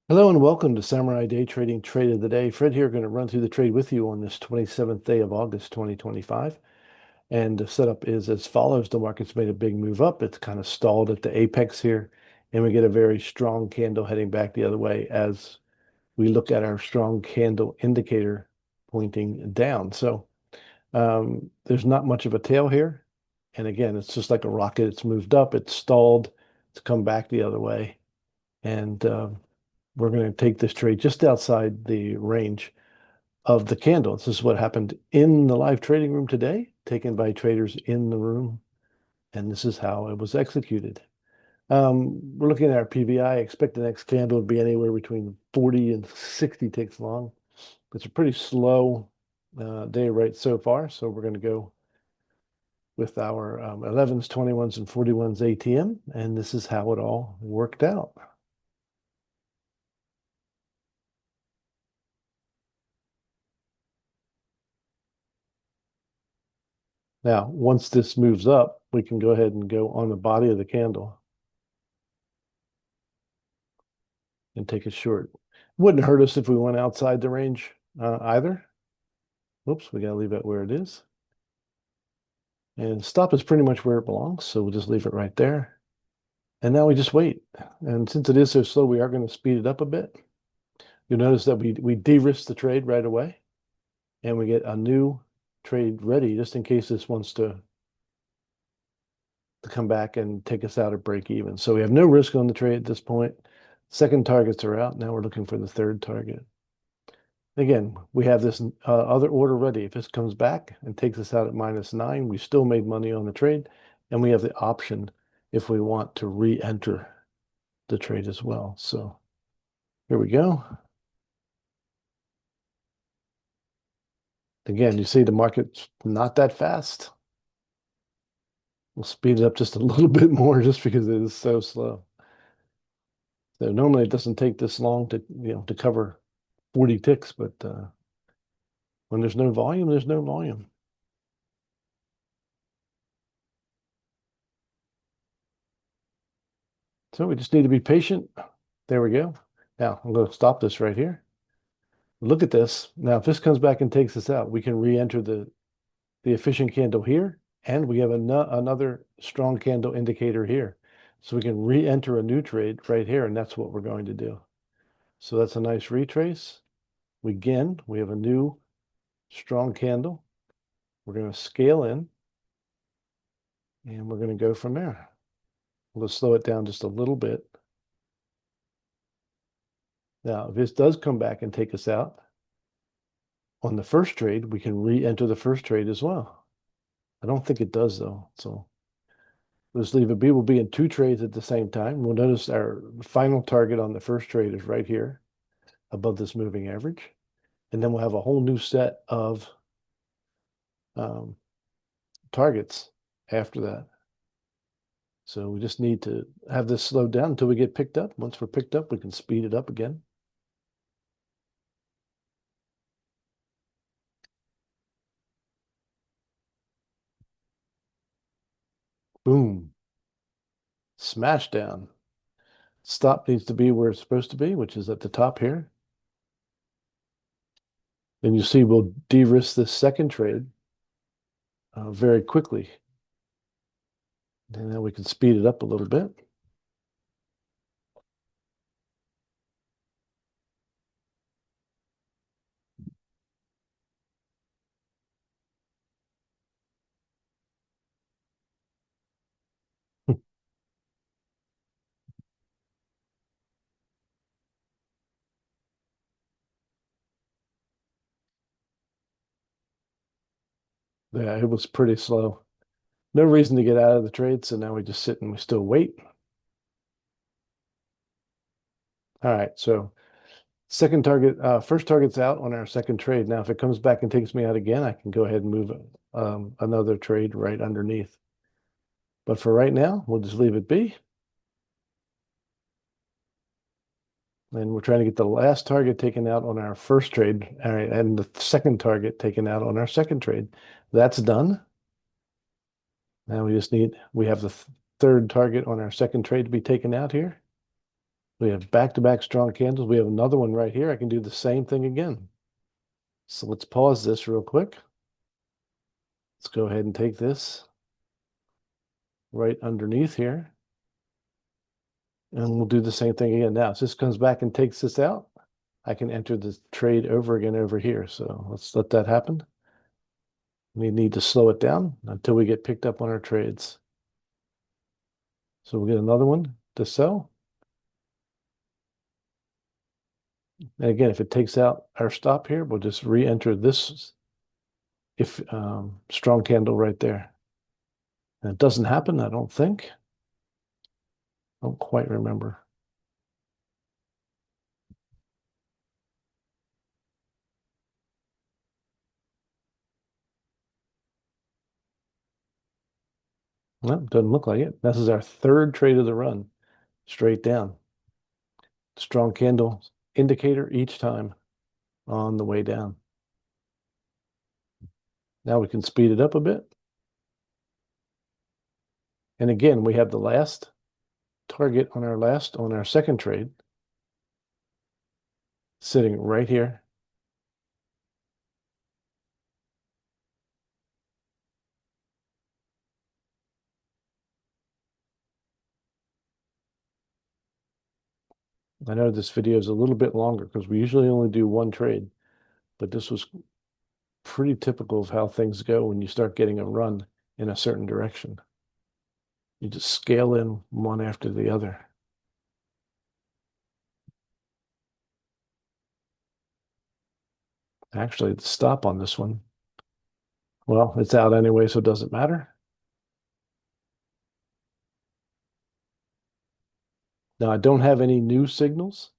Hello and welcome to Samurai Day Trading Trade of the Day. Fred here, going to run through the trade with you on this 27th day of August 2025. And the setup is as follows. The market's made a big move up. It's kind of stalled at the apex here. And we get a very strong candle heading back the other way as we look at our strong candle indicator pointing down. So there's not much of a tail here. And again, it's just like a rocket. It's moved up, it's stalled, it's come back the other way. And we're going to take this trade just outside the range of the candle. This is what happened in the live trading room today, taken by traders in the room, and this is how it was executed. We're looking at our PVI. Expect the next candle to be anywhere between 40 and 60 ticks long. It's a pretty slow day right so far, so we're going to go with our 11s, 21s, and 41s ATM, and this is how it all worked out. Now, once this moves up, we can go ahead and go on the body of the candle and take a short. Wouldn't hurt us if we went outside the range either. Whoops, we got to leave it where it is. And stop is pretty much where it belongs, so we'll just leave it right there. And now we just wait. And since it is so slow, we are going to speed it up a bit. You'll notice that we de-risk the trade right away, and we get a new trade ready just in case this wants to come back and take us out at break even. So we have no risk on the trade at this point. Second targets are out. Now we're looking for the third target. Again, we have this other order ready. If this comes back and takes us out at -9, we still made money on the trade, and we have the option if we want to re-enter the trade as well. So here we go. Again, you see the market's not that fast. We'll speed it up just a little bit more just because it is so slow. So normally it doesn't take this long to cover 40 ticks, but when there's no volume, there's no volume. So we just need to be patient. There we go. Now I'm going to stop this right here. Look at this. Now, if this comes back and takes us out, we can re-enter the efficient candle here, and we have another strong candle indicator here. So we can re-enter a new trade right here, and that's what we're going to do. So that's a nice retrace. Again, we have a new strong candle. We're going to scale in, and we're going to go from there. We'll slow it down just a little bit. Now, if this does come back and take us out on the first trade, we can re-enter the first trade as well. I don't think it does, though. So let's leave it be. We'll be in two trades at the same time. We'll notice our final target on the first trade is right here above this moving average. And then we'll have a whole new set of targets after that. So we just need to have this slowed down until we get picked up. Once we're picked up, we can speed it up again. Boom. Smash down. Stop needs to be where it's supposed to be, which is at the top here. And you see we'll de-risk this second trade very quickly. And then we can speed it up a little bit. Yeah, it was pretty slow. No reason to get out of the trade, so now we just sit and we still wait. All right, so second target, first target's out on our second trade. Now, if it comes back and takes me out again, I can go ahead and move another trade right underneath. But for right now, we'll just leave it be. And we're trying to get the last target taken out on our first trade, all right, and the second target taken out on our second trade. That's done. Now we have the third target on our second trade to be taken out here. We have back-to-back strong candles. We have another one right here. I can do the same thing again. So let's pause this real quick. Let's go ahead and take this right underneath here. And we'll do the same thing again. Now, if this comes back and takes this out, I can enter the trade over again over here. So let's let that happen. We need to slow it down until we get picked up on our trades. So we'll get another one to sell. And again, if it takes out our stop here, we'll just re-enter this if strong candle right there. And it doesn't happen, I don't think. I don't quite remember. Well, doesn't look like it. This is our third trade of the run, straight down. Strong candle indicator each time on the way down. Now we can speed it up a bit. And again, we have the last target on our second trade sitting right here. I know this video is a little bit longer because we usually only do one trade, but this was pretty typical of how things go when you start getting a run in a certain direction. You just scale in one after the other. Actually, the stop on this one, well, it's out anyway, so it doesn't matter. Now, I don't have any new signals.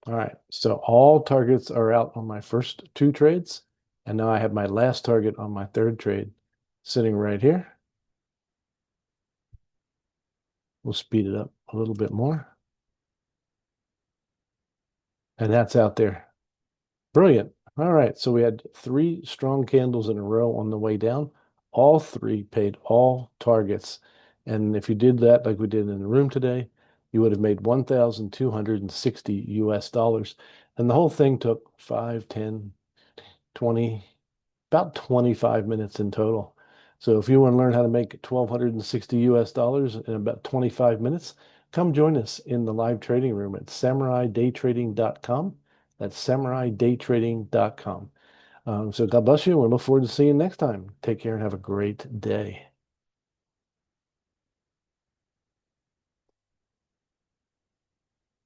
All right, so all targets are out on my first two trades, and now I have my last target on my third trade sitting right here. We'll speed it up a little bit more. And that's out there. Brilliant. All right, so we had three strong candles in a row on the way down. All three paid all targets. And if you did that like we did in the room today, you would have made 1,260 US dollars. And the whole thing took 5, 10, 20, about 25 minutes in total. So if you want to learn how to make 1,260 US dollars in about 25 minutes, come join us in the live trading room at samuraidaytrading.com. That's samuraidaytrading.com. So God bless you, and we look forward to seeing you next time. Take care and have a great day.